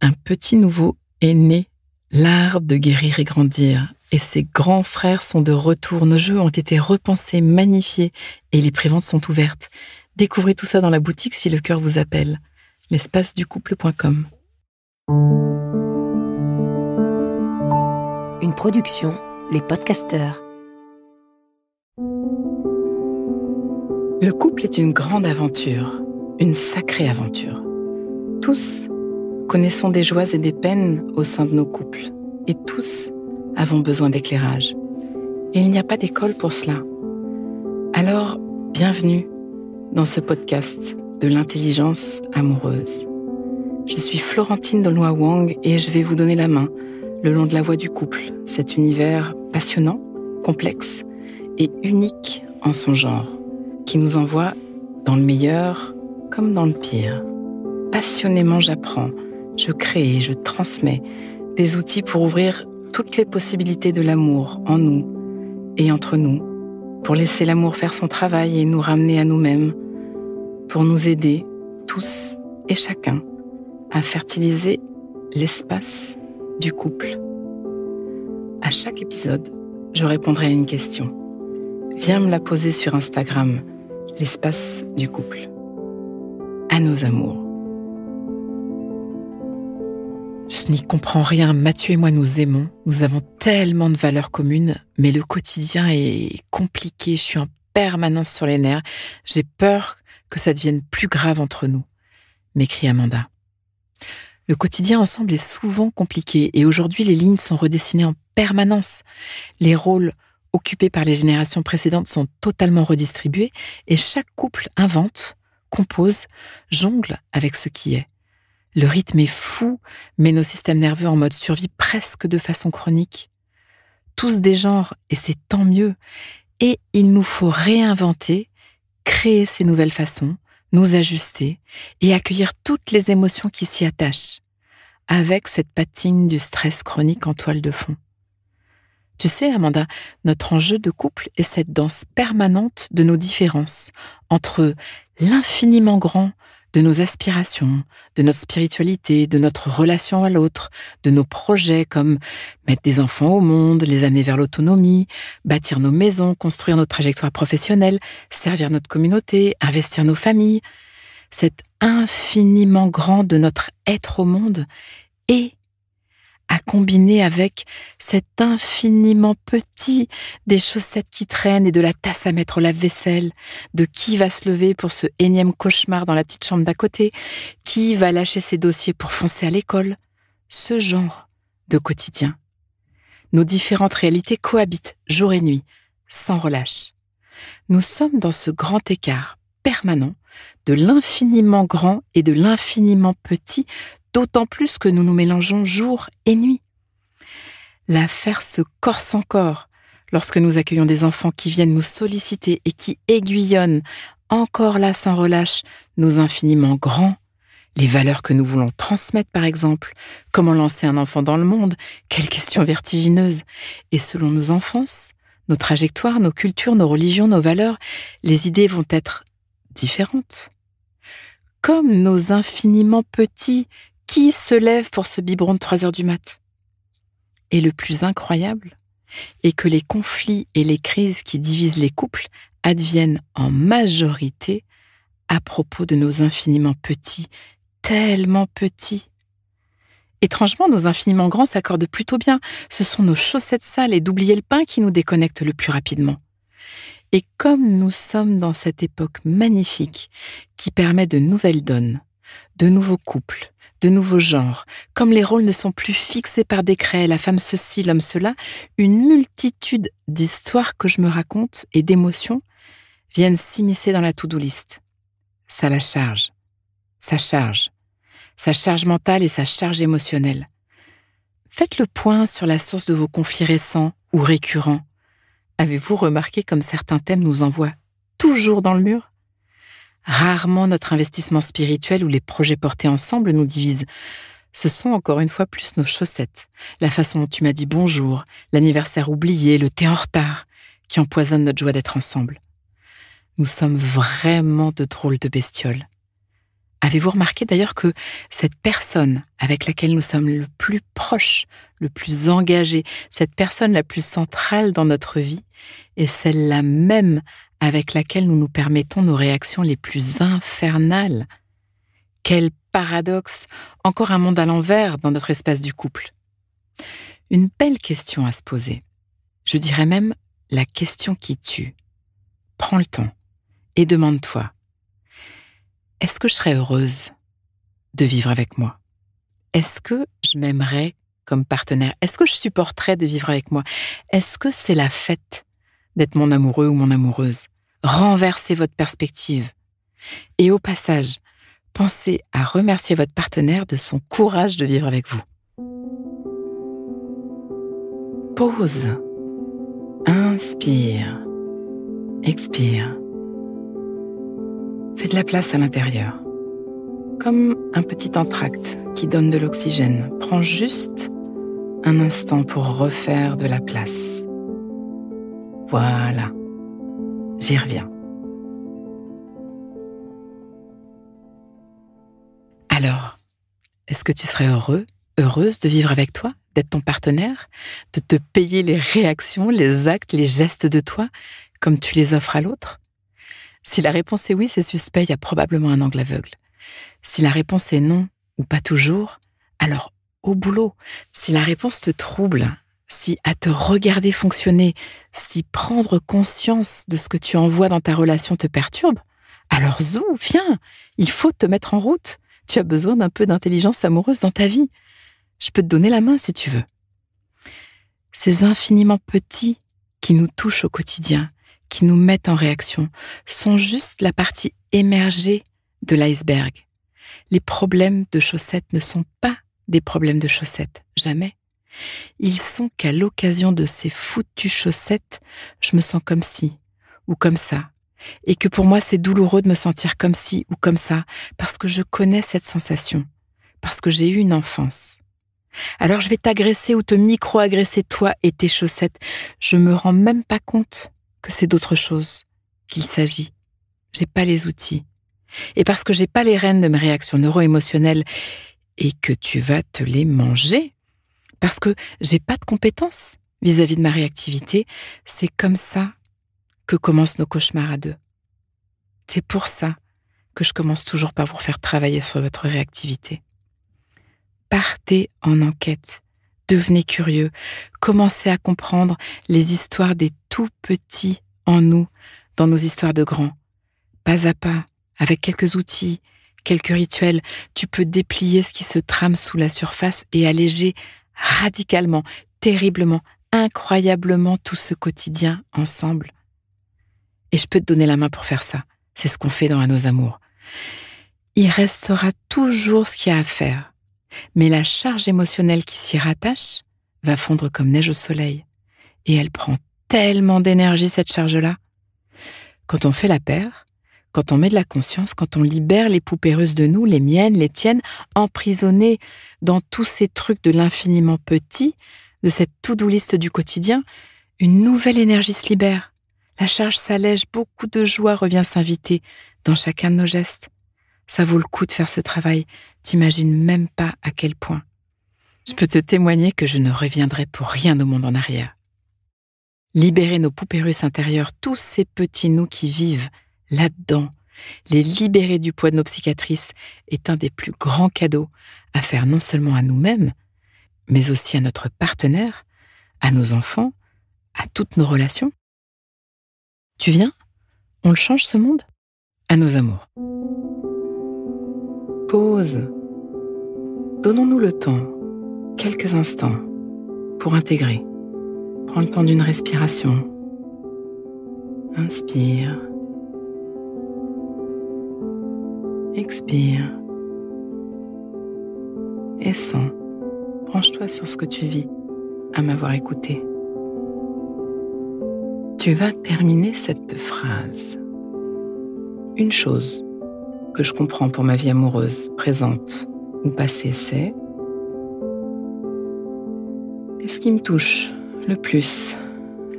Un petit nouveau est né, l'art de guérir et grandir. Et ses grands frères sont de retour. Nos jeux ont été repensés, magnifiés et les préventes sont ouvertes. Découvrez tout ça dans la boutique si le cœur vous appelle. L'espaceducouple.com. Une production, Les Podcasteurs. Le couple est une grande aventure, une sacrée aventure. Tous connaissons des joies et des peines au sein de nos couples. Et tous avons besoin d'éclairage. Et il n'y a pas d'école pour cela. Alors, bienvenue dans ce podcast de l'intelligence amoureuse. Je suis Florentine Dolnoy-Wang et je vais vous donner la main le long de la voie du couple, cet univers passionnant, complexe et unique en son genre, qui nous envoie dans le meilleur comme dans le pire. Passionnément, j'apprends, je crée et je transmets des outils pour ouvrir toutes les possibilités de l'amour en nous et entre nous, pour laisser l'amour faire son travail et nous ramener à nous-mêmes, pour nous aider, tous et chacun, à fertiliser l'espace du couple. À chaque épisode, je répondrai à une question. Viens me la poser sur Instagram, l'espace du couple. À nos amours. Je n'y comprends rien. Mathieu et moi nous aimons. Nous avons tellement de valeurs communes, mais le quotidien est compliqué. Je suis en permanence sur les nerfs. J'ai peur que ça devienne plus grave entre nous, m'écrit Amanda. Le quotidien ensemble est souvent compliqué et aujourd'hui les lignes sont redessinées en permanence. Les rôles occupés par les générations précédentes sont totalement redistribués et chaque couple invente, compose, jongle avec ce qui est. Le rythme est fou, met nos systèmes nerveux en mode survie presque de façon chronique. Tous des genres et c'est tant mieux. Et il nous faut réinventer, créer ces nouvelles façons, nous ajuster et accueillir toutes les émotions qui s'y attachent, avec cette patine du stress chronique en toile de fond. Tu sais, Amanda, notre enjeu de couple est cette danse permanente de nos différences, entre l'infiniment grand de nos aspirations, de notre spiritualité, de notre relation à l'autre, de nos projets comme mettre des enfants au monde, les amener vers l'autonomie, bâtir nos maisons, construire notre trajectoire professionnelle, servir notre communauté, investir nos familles. Cet infiniment grand de notre être au monde et à combiner avec cet infiniment petit des chaussettes qui traînent et de la tasse à mettre au lave-vaisselle, de qui va se lever pour ce énième cauchemar dans la petite chambre d'à côté, qui va lâcher ses dossiers pour foncer à l'école. Ce genre de quotidien. Nos différentes réalités cohabitent jour et nuit, sans relâche. Nous sommes dans ce grand écart permanent de l'infiniment grand et de l'infiniment petit, d'autant plus que nous nous mélangeons jour et nuit. L'affaire se corse encore lorsque nous accueillons des enfants qui viennent nous solliciter et qui aiguillonnent, encore là sans relâche, nos infiniment grands, les valeurs que nous voulons transmettre par exemple, comment lancer un enfant dans le monde, quelle question vertigineuse. Et selon nos enfances, nos trajectoires, nos cultures, nos religions, nos valeurs, les idées vont être différentes. Comme nos infiniment petits qui se lèvent pour ce biberon de 3 heures du mat. Et le plus incroyable est que les conflits et les crises qui divisent les couples adviennent en majorité à propos de nos infiniment petits, tellement petits. Étrangement, nos infiniment grands s'accordent plutôt bien. Ce sont nos chaussettes sales et d'oublier le pain qui nous déconnectent le plus rapidement. Et comme nous sommes dans cette époque magnifique qui permet de nouvelles donnes, de nouveaux couples, de nouveaux genres, comme les rôles ne sont plus fixés par décret, la femme ceci, l'homme cela, une multitude d'histoires que je me raconte et d'émotions viennent s'immiscer dans la to-do list. Ça la charge, sa charge mentale et sa charge émotionnelle. Faites le point sur la source de vos conflits récents ou récurrents. Avez-vous remarqué comme certains thèmes nous envoient toujours dans le mur ? Rarement notre investissement spirituel ou les projets portés ensemble nous divisent. Ce sont encore une fois plus nos chaussettes, la façon dont tu m'as dit bonjour, l'anniversaire oublié, le thé en retard, qui empoisonnent notre joie d'être ensemble. Nous sommes vraiment de drôles de bestioles. Avez-vous remarqué d'ailleurs que cette personne avec laquelle nous sommes le plus proches, le plus engagés, cette personne la plus centrale dans notre vie, est celle-là même avec laquelle nous nous permettons nos réactions les plus infernales? Quel paradoxe! Encore un monde à l'envers dans notre espace du couple. Une belle question à se poser. Je dirais même la question qui tue. Prends le temps et demande-toi: est-ce que je serais heureuse de vivre avec moi? Est-ce que je m'aimerais comme partenaire? Est-ce que je supporterais de vivre avec moi? Est-ce que c'est la fête d'être mon amoureux ou mon amoureuse? Renversez votre perspective. Et au passage, pensez à remercier votre partenaire de son courage de vivre avec vous. Pause. Inspire. Expire. Fais de la place à l'intérieur. Comme un petit entracte qui donne de l'oxygène. Prends juste un instant pour refaire de la place. Voilà. J'y reviens. Alors, est-ce que tu serais heureuse de vivre avec toi, d'être ton partenaire, de te payer les réactions, les actes, les gestes de toi, comme tu les offres à l'autre? Si la réponse est oui, c'est suspect, il y a probablement un angle aveugle. Si la réponse est non, ou pas toujours, alors au boulot. Si la réponse te trouble, si à te regarder fonctionner, si prendre conscience de ce que tu envoies dans ta relation te perturbe, alors zou, viens, il faut te mettre en route. Tu as besoin d'un peu d'intelligence amoureuse dans ta vie. Je peux te donner la main si tu veux. Ces infiniment petits qui nous touchent au quotidien, qui nous mettent en réaction, sont juste la partie émergée de l'iceberg. Les problèmes de chaussettes ne sont pas des problèmes de chaussettes, jamais. Ils sont qu'à l'occasion de ces foutues chaussettes, je me sens comme ci ou comme ça. Et que pour moi, c'est douloureux de me sentir comme ci ou comme ça, parce que je connais cette sensation, parce que j'ai eu une enfance. Alors je vais t'agresser ou te micro-agresser toi et tes chaussettes. Je me rends même pas compte que c'est d'autre chose qu'il s'agit. J'ai pas les outils. Et parce que j'ai pas les rênes de mes réactions neuro-émotionnelles et que tu vas te les manger, parce que j'ai pas de compétences vis-à-vis de ma réactivité, c'est comme ça que commencent nos cauchemars à deux. C'est pour ça que je commence toujours par vous faire travailler sur votre réactivité. Partez en enquête, devenez curieux, commencez à comprendre les histoires des tout petits en nous, dans nos histoires de grands. Pas à pas, avec quelques outils, quelques rituels, tu peux déplier ce qui se trame sous la surface et alléger radicalement, terriblement, incroyablement tout ce quotidien ensemble. Et je peux te donner la main pour faire ça. C'est ce qu'on fait dans À nos amours. Il restera toujours ce qu'il y a à faire. Mais la charge émotionnelle qui s'y rattache va fondre comme neige au soleil. Et elle prend tellement d'énergie, cette charge-là. Quand on fait la paire, quand on met de la conscience, quand on libère les poupées russes de nous, les miennes, les tiennes, emprisonnées dans tous ces trucs de l'infiniment petit, de cette to-do list du quotidien, une nouvelle énergie se libère. La charge s'allège, beaucoup de joie revient s'inviter dans chacun de nos gestes. Ça vaut le coup de faire ce travail, t'imagines même pas à quel point. Je peux te témoigner que je ne reviendrai pour rien au monde en arrière. Libérer nos poupées russes intérieures, tous ces petits nous qui vivent là-dedans, les libérer du poids de nos psychiatrices est un des plus grands cadeaux à faire non seulement à nous-mêmes, mais aussi à notre partenaire, à nos enfants, à toutes nos relations. Tu viens? On le change ce monde? À nos amours. Pause. Donnons-nous le temps, quelques instants, pour intégrer. Prends le temps d'une respiration. Inspire. Expire. Et sens. Branche-toi sur ce que tu vis à m'avoir écouté. Tu vas terminer cette phrase. Une chose que je comprends pour ma vie amoureuse, présente ou passée, c'est: et ce qui me touche le plus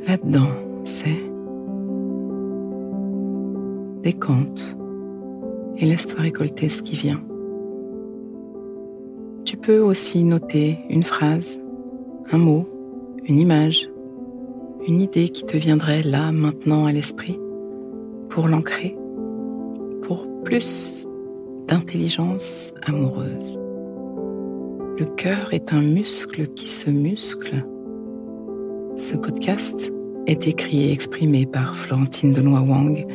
là-dedans, c'est des contes, et laisse-toi récolter ce qui vient. Tu peux aussi noter une phrase, un mot, une image, une idée qui te viendrait là, maintenant à l'esprit, pour l'ancrer, pour plus d'intelligence amoureuse. Le cœur est un muscle qui se muscle. Ce podcast est écrit et exprimé par Florentine Denoy-Wang,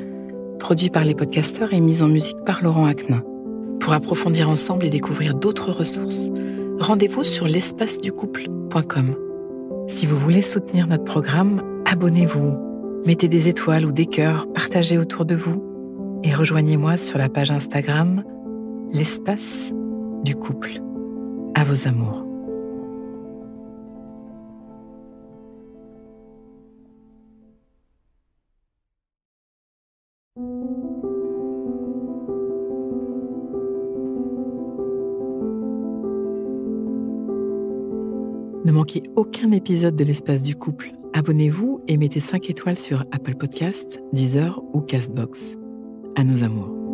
produit par les podcasteurs et mis en musique par Laurent Aknin. Pour approfondir ensemble et découvrir d'autres ressources, rendez-vous sur l'espaceducouple.com. Si vous voulez soutenir notre programme, abonnez-vous, mettez des étoiles ou des cœurs, partagez autour de vous et rejoignez-moi sur la page Instagram L'Espace du Couple. À vos amours. Ne manquez aucun épisode de l'Espace du Couple. Abonnez-vous et mettez 5 étoiles sur Apple Podcasts, Deezer ou Castbox. À nos amours.